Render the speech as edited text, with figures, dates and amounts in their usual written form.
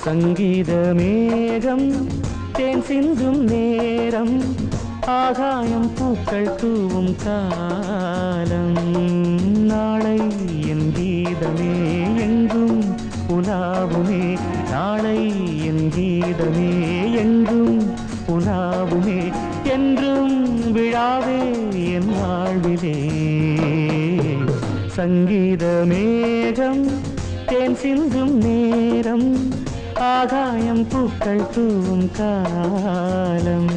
சங்கீத மேகம் தேன் சிந்தும் நேரம் ஆகாயம் பூக்கள் தூவும் காலம் நாளை என் கீதமே எங்கும் உலாவுமே நாளை என் கீதமே எங்கும் உலாவுமே என்றும் விழாவே என் வாழ்விலே சங்கீத மேகம் தேன் சிந்தும் நேரம் ஆகாயம் பூக்கள் தூவும் காலம்